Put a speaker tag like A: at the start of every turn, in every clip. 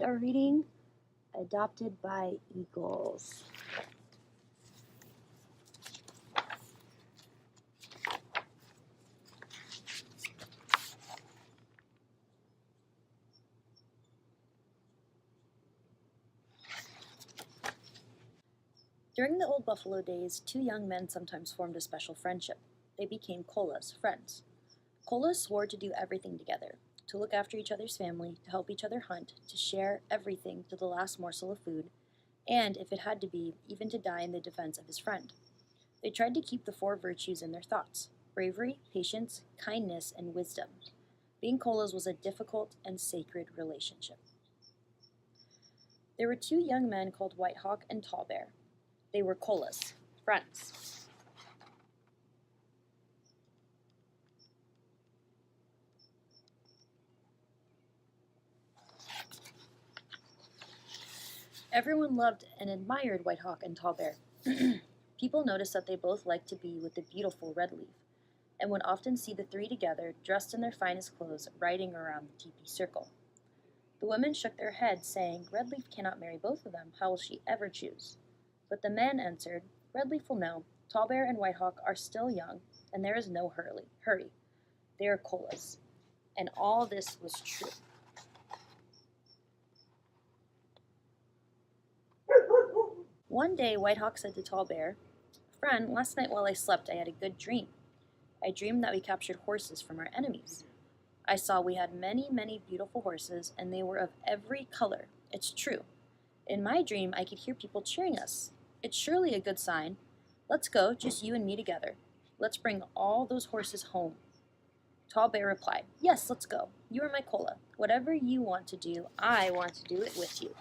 A: we are reading Adopted by Eagles. During the old buffalo days, two young men sometimes formed a special friendship. They became Colas, friends. Colas swore to do everything together, to look after each other's family, to help each other hunt, to share everything to the last morsel of food, and, if it had to be, even to die in the defense of his friend. They tried to keep the four virtues in their thoughts: bravery, patience, kindness, and wisdom. Being Colas was a difficult and sacred relationship. There were two young men called White Hawk and Tall Bear. They were Colas, friends. Everyone loved and admired White Hawk and Tall Bear. People noticed that they both liked to be with the beautiful Red Leaf, and would often see the three together, dressed in their finest clothes, riding around the teepee circle. The women shook their heads, saying, "Red Leaf cannot marry both of them. How will she ever choose?" But the men answered, "Red Leaf will know. Tall Bear and White Hawk are still young, and there is no hurry. They are Colas." And all this was true. One day, White Hawk said to Tall Bear, "Friend, last night while I slept, I had a good dream. I dreamed that we captured horses from our enemies. I saw we had many, many beautiful horses, and they were of every color. It's true. In my dream, I could hear people cheering us. It's surely a good sign. Let's go, just you and me together. Let's bring all those horses home." Tall Bear replied, "Yes, let's go. You are my Cola. Whatever you want to do, I want to do it with you."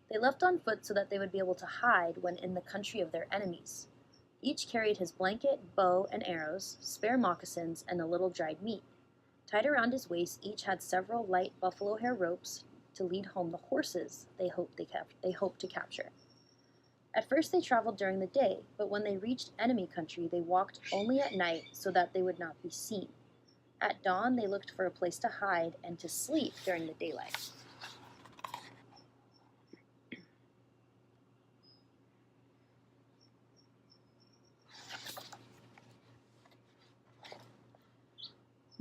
A: They left on foot so that they would be able to hide when in the country of their enemies. Each carried his blanket, bow, and arrows, spare moccasins, and a little dried meat. Tied around his waist, each had several light buffalo hair ropes to lead home the horses they hoped to capture. At first they traveled during the day, but when they reached enemy country, they walked only at night so that they would not be seen. At dawn, they looked for a place to hide and to sleep during the daylight.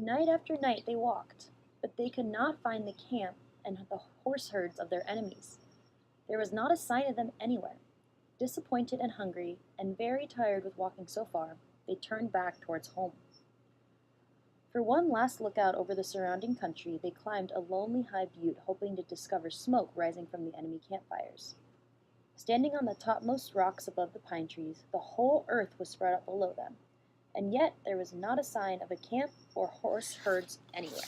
A: Night after night they walked, but they could not find the camp and the horse herds of their enemies. There was not a sign of them anywhere. Disappointed and hungry, and very tired with walking so far, they turned back towards home. For one last look out over the surrounding country, they climbed a lonely high butte, hoping to discover smoke rising from the enemy campfires. Standing on the topmost rocks above the pine trees, the whole earth was spread out below them, and yet there was not a sign of a camp or horse herds anywhere.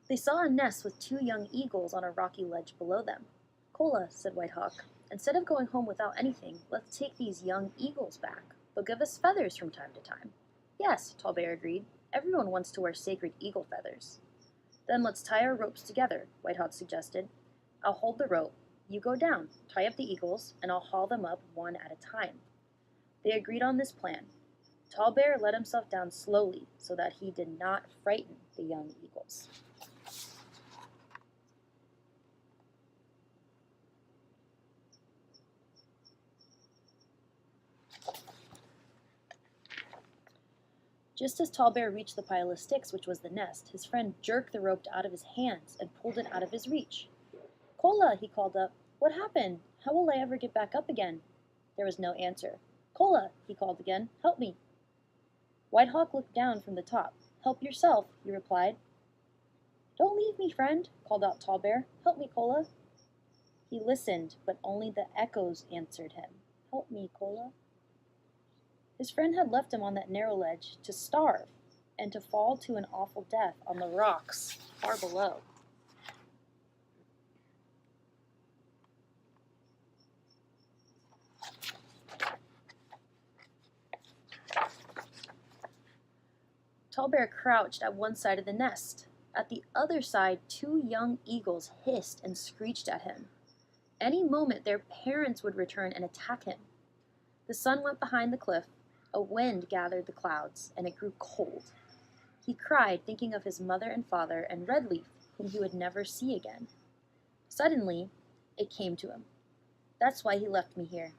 A: They saw a nest with two young eagles on a rocky ledge below them. "Cola," said White Hawk, "instead of going home without anything, let's take these young eagles back. They'll give us feathers from time to time." "Yes," Tall Bear agreed. "Everyone wants to wear sacred eagle feathers." "Then let's tie our ropes together," White Hawk suggested. "I'll hold the rope. You go down, tie up the eagles, and I'll haul them up one at a time." They agreed on this plan. Tall Bear let himself down slowly so that he did not frighten the young eagles. Just as Tall Bear reached the pile of sticks, which was the nest, his friend jerked the rope out of his hands and pulled it out of his reach. "Cola," he called up. "What happened? How will I ever get back up again?" There was no answer. "Cola," he called again. "Help me." White Hawk looked down from the top. "Help yourself," he replied. "Don't leave me, friend," called out Tall Bear. "Help me, Cola." He listened, but only the echoes answered him. "Help me, Cola." His friend had left him on that narrow ledge to starve and to fall to an awful death on the rocks far below. Tall Bear crouched at one side of the nest. At the other side, two young eagles hissed and screeched at him. Any moment their parents would return and attack him. The sun went behind the cliff, a wind gathered the clouds, and it grew cold. He cried, thinking of his mother and father and Redleaf, whom he would never see again. Suddenly, it came to him. That's why he left me here.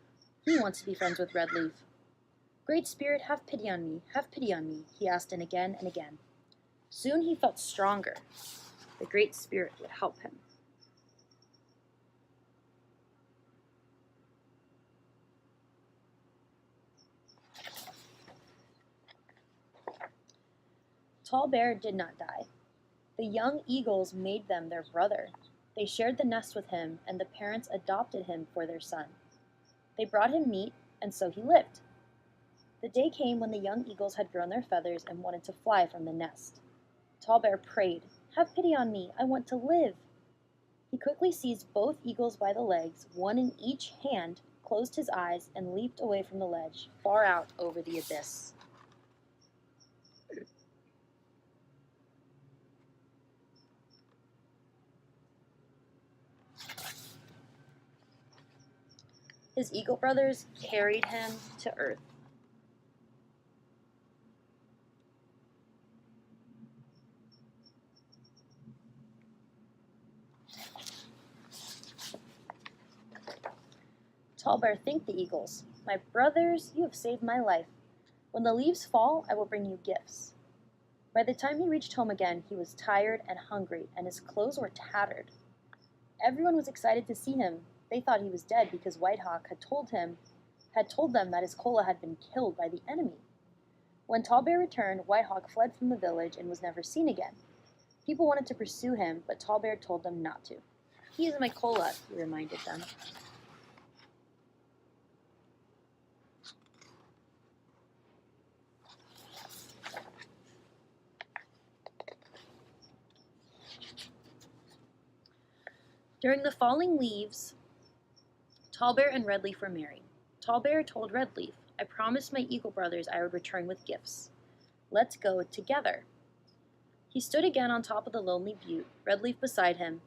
A: He wants to be friends with Redleaf. Great Spirit, have pity on me, he asked again and again. Soon he felt stronger. The Great Spirit would help him. Tall Bear did not die. The young eagles made them their brother. They shared the nest with him, and the parents adopted him for their son. They brought him meat, and so he lived. The day came when the young eagles had grown their feathers and wanted to fly from the nest. Tall Bear prayed, "Have pity on me, I want to live." He quickly seized both eagles by the legs, one in each hand, closed his eyes, and leaped away from the ledge, far out over the abyss. His eagle brothers carried him to earth. Tall Bear thanked the eagles. "My brothers, you have saved my life. When the leaves fall, I will bring you gifts." By the time he reached home again, he was tired and hungry, and his clothes were tattered. Everyone was excited to see him. They thought he was dead because Whitehawk had told them that his Kola had been killed by the enemy. When Tall Bear returned, Whitehawk fled from the village and was never seen again. People wanted to pursue him, but Tall Bear told them not to. "He is my Kola," he reminded them. During the falling leaves, Tall Bear and Redleaf were married. Tall Bear told Redleaf, "I promised my eagle brothers I would return with gifts. Let's go together." He stood again on top of the lonely butte, Redleaf beside him.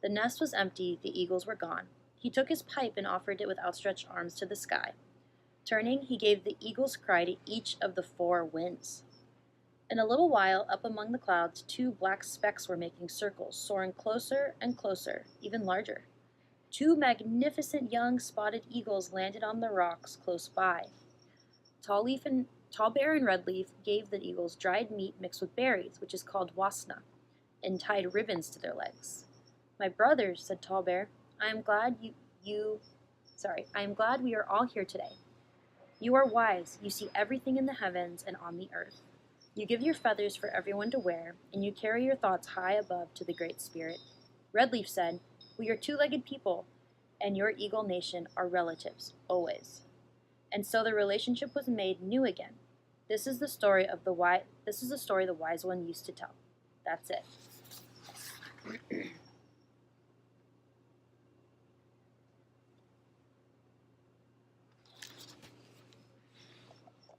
A: The nest was empty, the eagles were gone. He took his pipe and offered it with outstretched arms to the sky. Turning, he gave the eagle's cry to each of the four winds. In a little while, up among the clouds, two black specks were making circles, soaring closer and closer, even larger. Two magnificent young spotted eagles landed on the rocks close by. Tall Bear and Redleaf gave the eagles dried meat mixed with berries, which is called wasna, and tied ribbons to their legs. "My brothers," said Tall Bear, I am glad we are all here today. You are wise, you see everything in the heavens and on the earth. You give your feathers for everyone to wear, and you carry your thoughts high above to the Great Spirit." Redleaf said, "We are two-legged people, and your eagle nation are relatives, always." And so the relationship was made new again. This is the story the wise one used to tell. That's it.